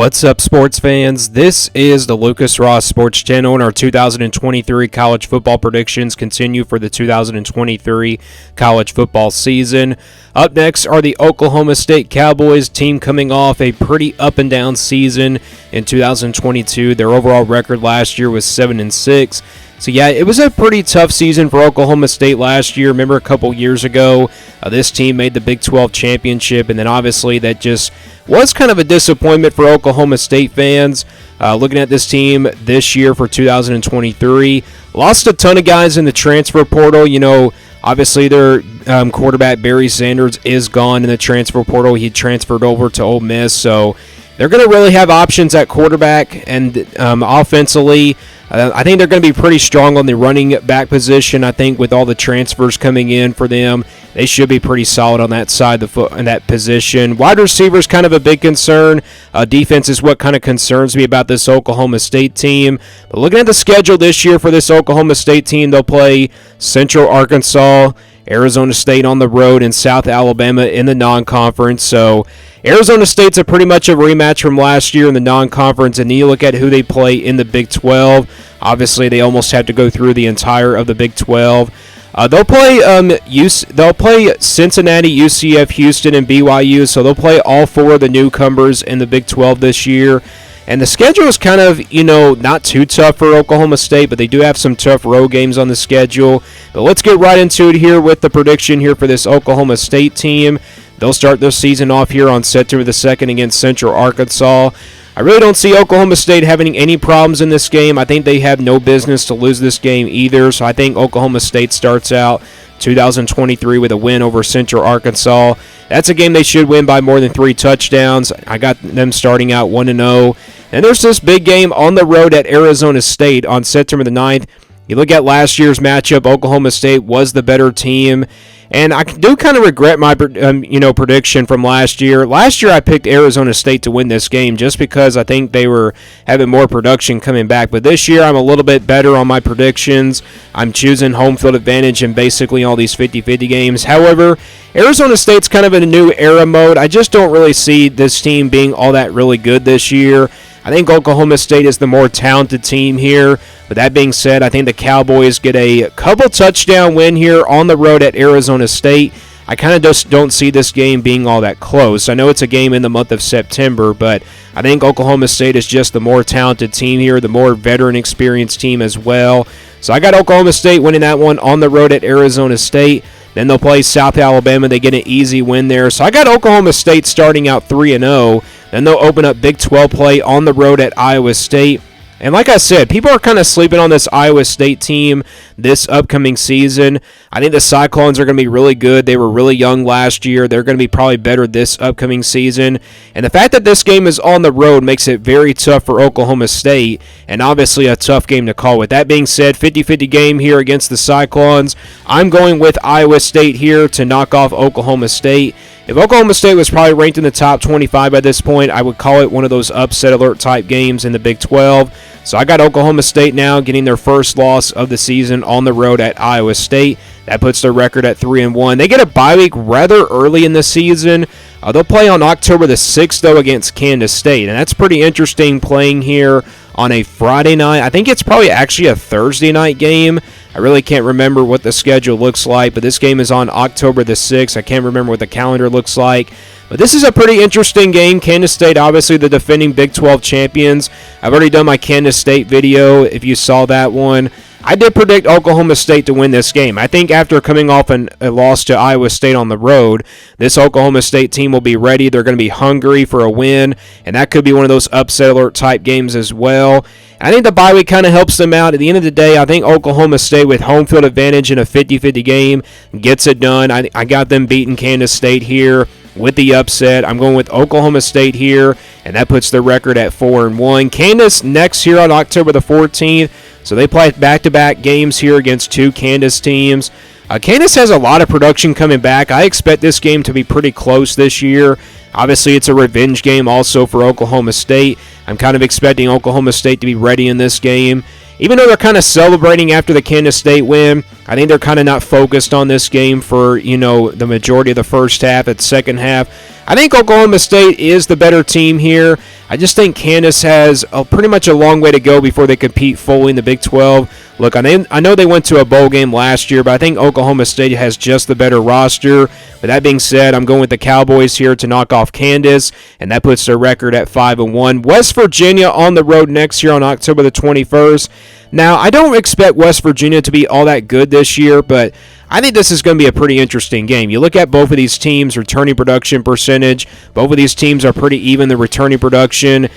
What's up, sports fans? This is the Lucas Ross Sports Channel, and our 2023 college football predictions continue for the 2023 college football season. Up next are the Oklahoma State Cowboys, team coming off a pretty up and down season in 2022. Their overall record last year was 7-6. So yeah, it was a pretty tough season for Oklahoma State last year. Remember a couple years ago, this team made the Big 12 championship, and then obviously that just was kind of a disappointment for Oklahoma State fans. Looking at this team this year for 2023, lost a ton of guys in the transfer portal. You know, obviously their quarterback Barry Sanders is gone in the transfer portal. He transferred over to Ole Miss, so they're going to really have options at quarterback, and offensively, I think they're going to be pretty strong on the running back position. I think with all the transfers coming in for them, they should be pretty solid on that side of the foot in that position. Wide receiver is kind of a big concern. Defense is what kind of concerns me about this Oklahoma State team. But looking at the schedule this year for this Oklahoma State team, they'll play Central Arkansas, Arizona State on the road, and South Alabama in the non-conference. So Arizona State's a pretty much a rematch from last year in the non-conference, and then you look at who they play in the Big 12. Obviously, they almost have to go through the entire of the Big 12. They'll play Cincinnati, UCF, Houston, and BYU, so they'll play all four of the newcomers in the Big 12 this year. And the schedule is kind of, not too tough for Oklahoma State, but they do have some tough road games on the schedule. But let's get right into it here with the prediction here for this Oklahoma State team. They'll start their season off here on September the 2nd against Central Arkansas. I really don't see Oklahoma State having any problems in this game. I think they have no business to lose this game either, so I think Oklahoma State starts out 2023 with a win over Central Arkansas. That's a game they should win by more than 3 touchdowns. I got them starting out 1-0. And there's this big game on the road at Arizona State on September the 9th. You look at last year's matchup, Oklahoma State was the better team. And I do kind of regret my prediction from last year. Last year I picked Arizona State to win this game just because I think they were having more production coming back. But this year I'm a little bit better on my predictions. I'm choosing home field advantage in basically all these 50-50 games. However, Arizona State's kind of in a new era mode. I just don't really see this team being all that really good this year. I think Oklahoma State is the more talented team here. But that being said, I think the Cowboys get a couple touchdown win here on the road at Arizona State. I kind of just don't see this game being all that close. I know it's a game in the month of September, but I think Oklahoma State is just the more talented team here, the more veteran experienced team as well. So I got Oklahoma State winning that one on the road at Arizona State. Then they'll play South Alabama. They get an easy win there. So I got Oklahoma State starting out 3-0. Then they'll open up Big 12 play on the road at Iowa State. And like I said, people are kind of sleeping on this Iowa State team this upcoming season. I think the Cyclones are going to be really good. They were really young last year. They're going to be probably better this upcoming season. And the fact that this game is on the road makes it very tough for Oklahoma State, and obviously a tough game to call. With that being said, 50-50 game here against the Cyclones. I'm going with Iowa State here to knock off Oklahoma State. If Oklahoma State was probably ranked in the top 25 by this point, I would call it one of those upset alert type games in the Big 12. So I got Oklahoma State now getting their first loss of the season on the road at Iowa State. That puts their record at 3-1. They get a bye week rather early in the season. They'll play on October the 6th, though, against Kansas State. And that's pretty interesting playing here on a Friday night. I think it's probably actually a Thursday night game. I really can't remember what the schedule looks like, but this game is on October the 6th. I can't remember what the calendar looks like. But this is a pretty interesting game. Kansas State, obviously the defending Big 12 champions. I've already done my Kansas State video, if you saw that one. I did predict Oklahoma State to win this game. I think after coming off a loss to Iowa State on the road, this Oklahoma State team will be ready. They're going to be hungry for a win, and that could be one of those upset alert type games as well. I think the bye week kind of helps them out. At the end of the day, I think Oklahoma State with home field advantage in a 50-50 game gets it done. I got them beating Kansas State here with the upset. I'm going with Oklahoma State here, and that puts their record at 4-1. Kansas next here on October the 14th. So they play back-to-back games here against 2 Kansas teams. Kansas has a lot of production coming back. I expect this game to be pretty close this year. Obviously, it's a revenge game also for Oklahoma State. I'm kind of expecting Oklahoma State to be ready in this game. even though they're kind of celebrating after the Kansas State win, I think they're kind of not focused on this game for, the majority of the first half. At second half, I think Oklahoma State is the better team here. I just think Kansas has pretty much a long way to go before they compete fully in the Big 12. Look, I know they went to a bowl game last year, but I think Oklahoma State has just the better roster. With that being said, I'm going with the Cowboys here to knock off Kansas, and that puts their record at 5-1. West Virginia on the road next year on October the 21st. Now, I don't expect West Virginia to be all that good this year, but I think this is going to be a pretty interesting game. You look at both of these teams' returning production percentage. Both of these teams are pretty even, the returning production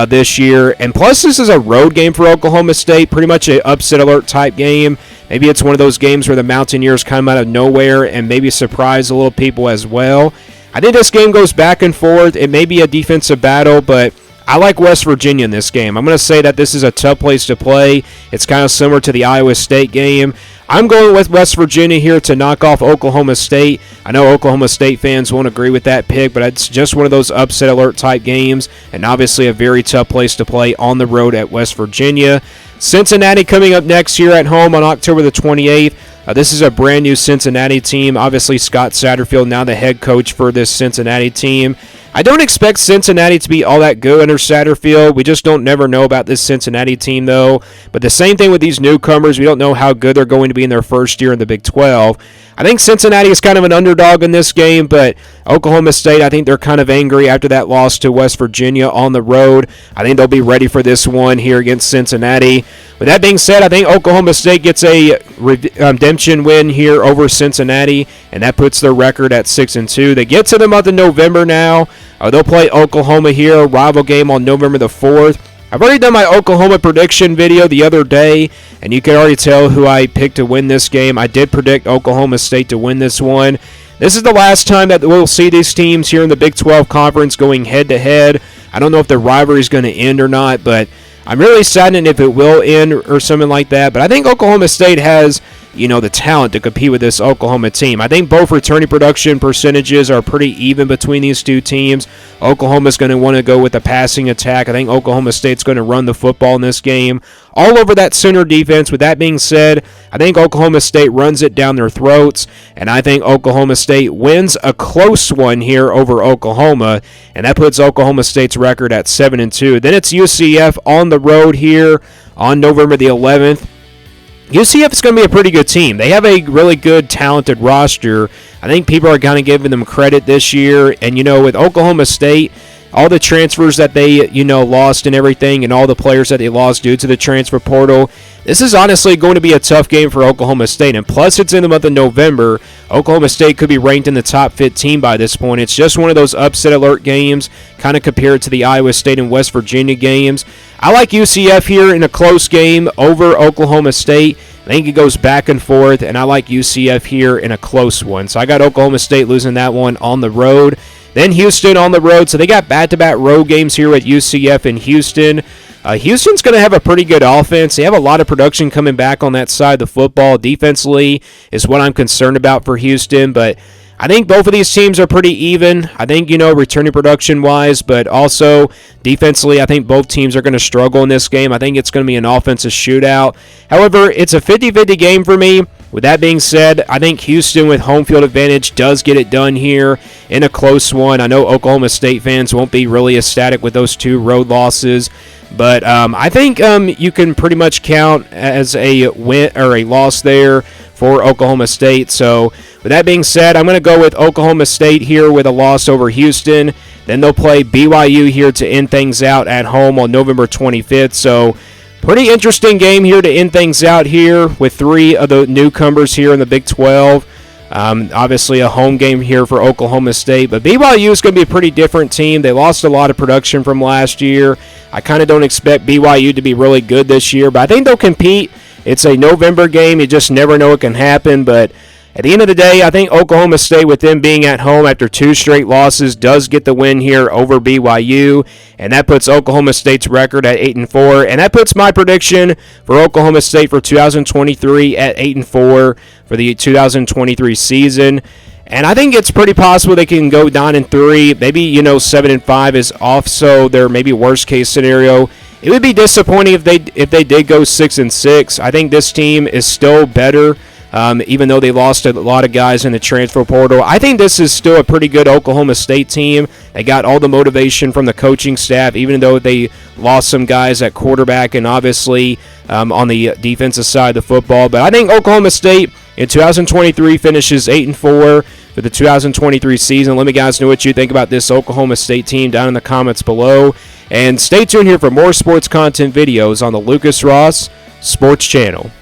this year. And plus, this is a road game for Oklahoma State, pretty much an upset alert type game. Maybe it's one of those games where the Mountaineers come out of nowhere and maybe surprise a little people as well. I think this game goes back and forth. It may be a defensive battle, but I like West Virginia in this game. I'm going to say that this is a tough place to play. It's kind of similar to the Iowa State game. I'm going with West Virginia here to knock off Oklahoma State. I know Oklahoma State fans won't agree with that pick, but it's just one of those upset alert type games, and obviously a very tough place to play on the road at West Virginia. Cincinnati coming up next year at home on October the 28th. This is a brand new Cincinnati team. Obviously, Scott Satterfield now the head coach for this Cincinnati team. I don't expect Cincinnati to be all that good under Satterfield. We just don't never know about this Cincinnati team, though. But the same thing with these newcomers. We don't know how good they're going to be in their first year in the Big 12. I think Cincinnati is kind of an underdog in this game, but Oklahoma State, I think they're kind of angry after that loss to West Virginia on the road. I think they'll be ready for this one here against Cincinnati. With that being said, I think Oklahoma State gets a redemption win here over Cincinnati, and that puts their record at 6-2. They get to the month of November now. They'll play Oklahoma here, a rival game on November the 4th. I've already done my Oklahoma prediction video the other day, and you can already tell who I picked to win this game. I did predict Oklahoma State to win this one. This is the last time that we'll see these teams here in the Big 12 Conference going head-to-head. I don't know if the rivalry is going to end or not, but I'm really saddened if it will end or something like that. But I think Oklahoma State has, the talent to compete with this Oklahoma team. I think both returning production percentages are pretty even between these two teams. Oklahoma's going to want to go with the passing attack. I think Oklahoma State's going to run the football in this game all over that center defense. With that being said, I think Oklahoma State runs it down their throats, and I think Oklahoma State wins a close one here over Oklahoma, and that puts Oklahoma State's record at 7-2. Then it's UCF on the road here on November the 11th. UCF is going to be a pretty good team. They have a really good, talented roster. I think people are kind of giving them credit this year. And, with Oklahoma State, all the transfers that they, lost and everything, and all the players that they lost due to the transfer portal, this is honestly going to be a tough game for Oklahoma State. And plus, it's in the month of November. Oklahoma State could be ranked in the top 15 by this point. It's just one of those upset alert games, kind of compared to the Iowa State and West Virginia games. I like UCF here in a close game over Oklahoma State. I think it goes back and forth, and I like UCF here in a close one. So I got Oklahoma State losing that one on the road. Then Houston on the road. So they got back-to-back road games here at UCF in Houston. Houston's going to have a pretty good offense. They have a lot of production coming back on that side of the football. Defensively is what I'm concerned about for Houston, but I think both of these teams are pretty even. I think, returning production-wise, but also defensively, I think both teams are going to struggle in this game. I think it's going to be an offensive shootout. However, it's a 50-50 game for me. With that being said, I think Houston with home field advantage does get it done here in a close one. I know Oklahoma State fans won't be really ecstatic with those two road losses, but I think you can pretty much count as a win or a loss there for Oklahoma State. So with that being said, I'm going to go with Oklahoma State here with a loss over Houston. Then they'll play BYU here to end things out at home on November 25th. So pretty interesting game here to end things out here with three of the newcomers here in the Big 12. Obviously a home game here for Oklahoma State, but BYU is going to be a pretty different team. They lost a lot of production from last year. I kind of don't expect BYU to be really good this year, but I think they'll compete. It's a November game. You just never know what can happen, but at the end of the day, I think Oklahoma State, with them being at home after two straight losses, does get the win here over BYU, and that puts Oklahoma State's record at 8-4, and that puts my prediction for Oklahoma State for 2023 at 8-4 for the 2023 season. And I think it's pretty possible they can go 9-3. Maybe 7-5 is off, so their maybe worst case scenario it would be disappointing if they did go 6-6. I think this team is still better. Even though they lost a lot of guys in the transfer portal, I think this is still a pretty good Oklahoma State team. They got all the motivation from the coaching staff, even though they lost some guys at quarterback and obviously on the defensive side of the football. But I think Oklahoma State in 2023 finishes 8-4 for the 2023 season. Let me guys know what you think about this Oklahoma State team down in the comments below. And stay tuned here for more sports content videos on the Lucas Ross Sports Channel.